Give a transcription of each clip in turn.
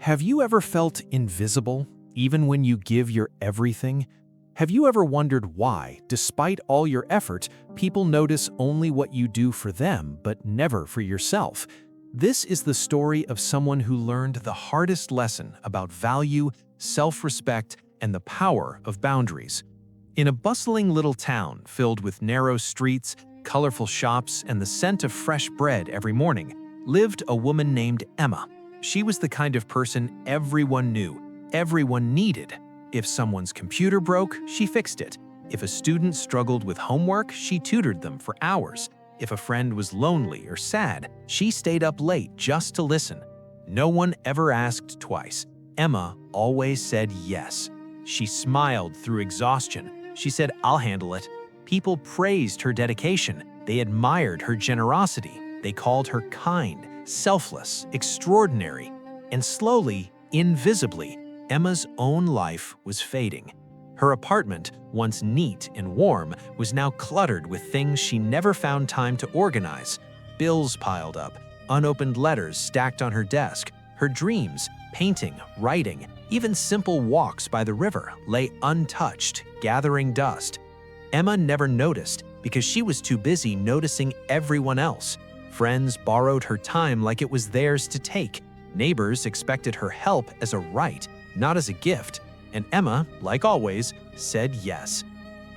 Have you ever felt invisible, even when you give your everything? Have you ever wondered why, despite all your effort, people notice only what you do for them, but never for yourself? This is the story of someone who learned the hardest lesson about value, self-respect, and the power of boundaries. In a bustling little town filled with narrow streets, colorful shops, and the scent of fresh bread every morning, lived a woman named Emma. She was the kind of person everyone knew, everyone needed. If someone's computer broke, she fixed it. If a student struggled with homework, she tutored them for hours. If a friend was lonely or sad, she stayed up late just to listen. No one ever asked twice. Emma always said yes. She smiled through exhaustion. She said, "I'll handle it." People praised her dedication. They admired her generosity. They called her kind, selfless, extraordinary. And slowly, invisibly, Emma's own life was fading. Her apartment, once neat and warm, was now cluttered with things she never found time to organize. Bills piled up, unopened letters stacked on her desk. Her dreams, painting, writing, even simple walks by the river, lay untouched, gathering dust. Emma never noticed because she was too busy noticing everyone else. Friends borrowed her time like it was theirs to take. Neighbors expected her help as a right, not as a gift. And Emma, like always, said yes.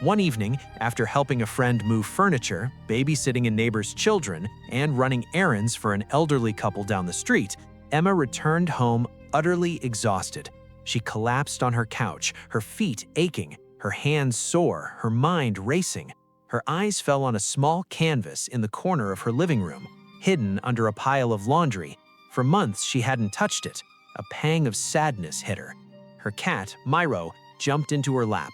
One evening, after helping a friend move furniture, babysitting a neighbor's children, and running errands for an elderly couple down the street, Emma returned home utterly exhausted. She collapsed on her couch, her feet aching, her hands sore, her mind racing. Her eyes fell on a small canvas in the corner of her living room, hidden under a pile of laundry. For months, she hadn't touched it. A pang of sadness hit her. Her cat, Myro, jumped into her lap.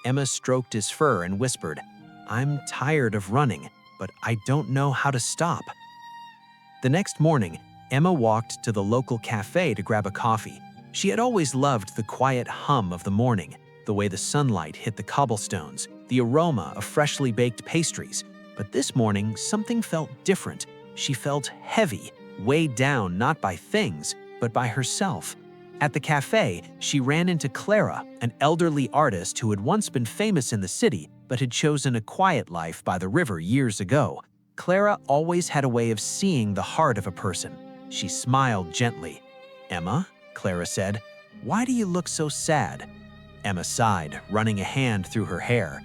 Emma stroked his fur and whispered, "I'm tired of running, but I don't know how to stop." The next morning, Emma walked to the local cafe to grab a coffee. She had always loved the quiet hum of the morning, the way the sunlight hit the cobblestones, the aroma of freshly baked pastries. But this morning, something felt different. She felt heavy, weighed down not by things, but by herself. At the cafe, she ran into Clara, an elderly artist who had once been famous in the city, but had chosen a quiet life by the river years ago. Clara always had a way of seeing the heart of a person. She smiled gently. "Emma," Clara said, "why do you look so sad?" Emma sighed, running a hand through her hair.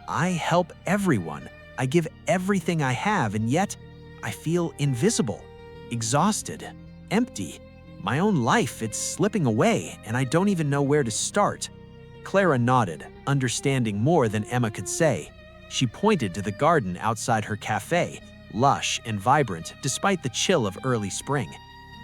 "I help everyone. I give everything I have, and yet I feel invisible, exhausted, empty. My own life, it's slipping away, and I don't even know where to start." Clara nodded, understanding more than Emma could say. She pointed to the garden outside her cafe, lush and vibrant despite the chill of early spring.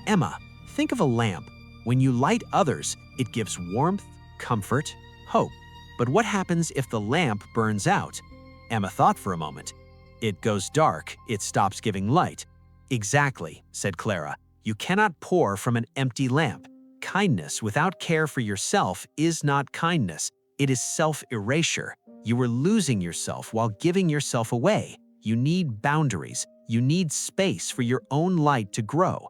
"Emma, think of a lamp. When you light others, it gives warmth, comfort, hope. But what happens if the lamp burns out?" Emma thought for a moment. "It goes dark, it stops giving light." "Exactly," said Clara. "You cannot pour from an empty lamp. Kindness without care for yourself is not kindness. It is self-erasure. You are losing yourself while giving yourself away. You need boundaries. You need space for your own light to grow."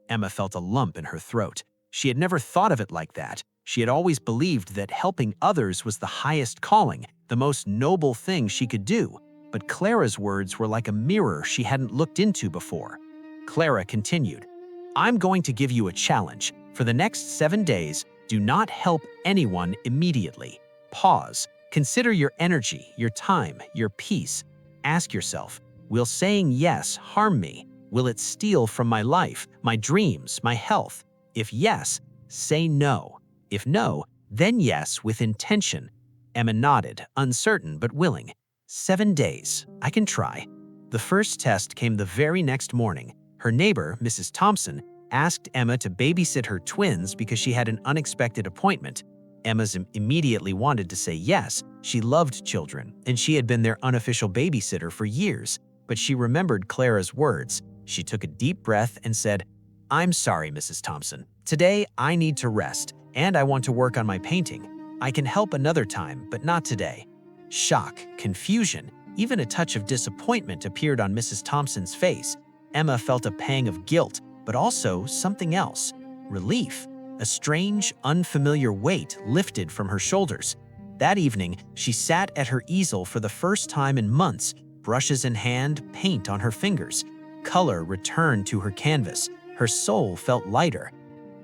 Emma felt a lump in her throat. She had never thought of it like that. She had always believed that helping others was the highest calling, the most noble thing she could do. But Clara's words were like a mirror she hadn't looked into before. Clara continued, "I'm going to give you a challenge. For the next 7 days, do not help anyone immediately. Pause. Consider your energy, your time, your peace. Ask yourself, will saying yes harm me? Will it steal from my life, my dreams, my health? If yes, say no. If no, then yes with intention." Emma nodded, uncertain but willing. 7 days. I can try." The first test came the very next morning. Her neighbor, Mrs. Thompson, asked Emma to babysit her twins because she had an unexpected appointment. Emma immediately wanted to say yes. She loved children, and she had been their unofficial babysitter for years. But she remembered Clara's words. She took a deep breath and said, "I'm sorry, Mrs. Thompson. Today I need to rest, and I want to work on my painting. I can help another time, but not today." Shock, confusion, even a touch of disappointment appeared on Mrs. Thompson's face. Emma felt a pang of guilt, but also something else, relief. A strange, unfamiliar weight lifted from her shoulders. That evening, she sat at her easel for the first time in months, brushes in hand, paint on her fingers. Color returned to her canvas. Her soul felt lighter.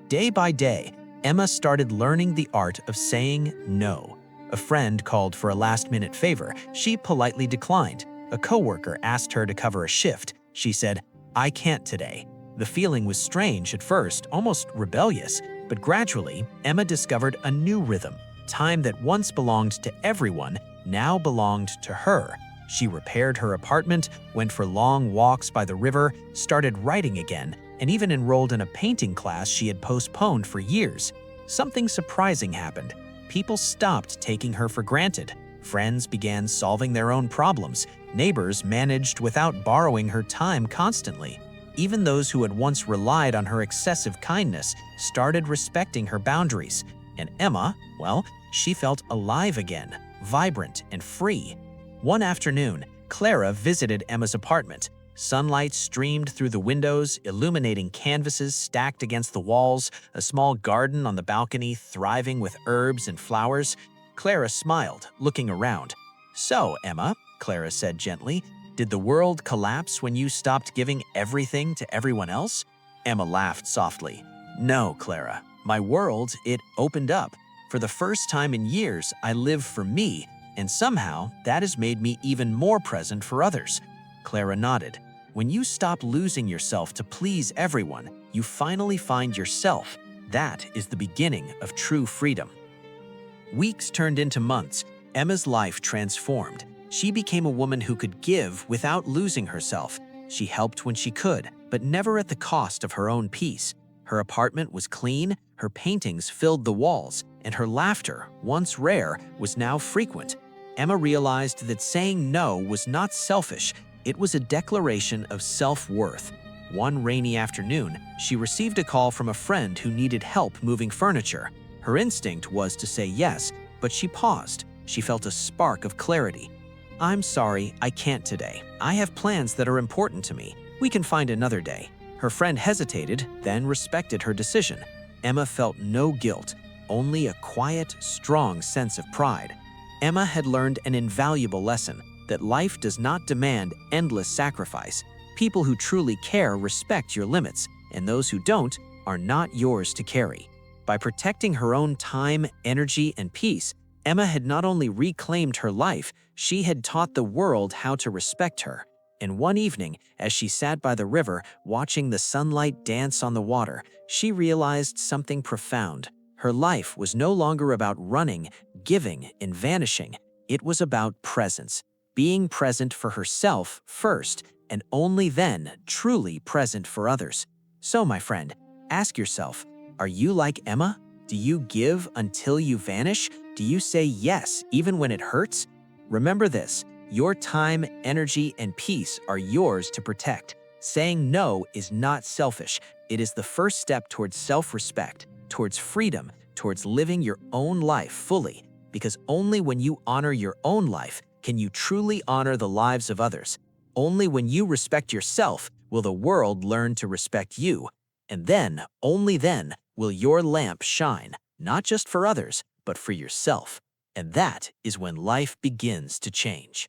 Day by day, Emma started learning the art of saying no. A friend called for a last-minute favor. She politely declined. A coworker asked her to cover a shift. She said, "I can't today." The feeling was strange at first, almost rebellious, but gradually, Emma discovered a new rhythm. Time that once belonged to everyone now belonged to her. She repaired her apartment, went for long walks by the river, started writing again, and even enrolled in a painting class she had postponed for years. Something surprising happened. People stopped taking her for granted. Friends began solving their own problems. Neighbors managed without borrowing her time constantly. Even those who had once relied on her excessive kindness started respecting her boundaries. And Emma, well, she felt alive again, vibrant and free. One afternoon, Clara visited Emma's apartment. Sunlight streamed through the windows, illuminating canvases stacked against the walls, a small garden on the balcony thriving with herbs and flowers. Clara smiled, looking around. "So, Emma," Clara said gently, "did the world collapse when you stopped giving everything to everyone else?" Emma laughed softly. "No, Clara. My world, it opened up. For the first time in years, I live for me, and somehow that has made me even more present for others." Clara nodded. "When you stop losing yourself to please everyone, you finally find yourself. That is the beginning of true freedom." Weeks turned into months. Emma's life transformed. She became a woman who could give without losing herself. She helped when she could, but never at the cost of her own peace. Her apartment was clean, her paintings filled the walls, and her laughter, once rare, was now frequent. Emma realized that saying no was not selfish, it was a declaration of self-worth. One rainy afternoon, she received a call from a friend who needed help moving furniture. Her instinct was to say yes, but she paused. She felt a spark of clarity. "I'm sorry, I can't today. I have plans that are important to me. We can find another day." Her friend hesitated, then respected her decision. Emma felt no guilt, only a quiet, strong sense of pride. Emma had learned an invaluable lesson, that life does not demand endless sacrifice. People who truly care respect your limits, and those who don't are not yours to carry. By protecting her own time, energy, and peace, Emma had not only reclaimed her life, she had taught the world how to respect her. And one evening, as she sat by the river, watching the sunlight dance on the water, she realized something profound. Her life was no longer about running, giving, and vanishing. It was about presence, being present for herself first, and only then truly present for others. So, my friend, ask yourself, are you like Emma? Do you give until you vanish? Do you say yes even when it hurts? Remember this, your time, energy, and peace are yours to protect. Saying no is not selfish. It is the first step towards self-respect, towards freedom, towards living your own life fully. Because only when you honor your own life can you truly honor the lives of others. Only when you respect yourself will the world learn to respect you. And then, only then, will your lamp shine, not just for others, but for yourself. And that is when life begins to change.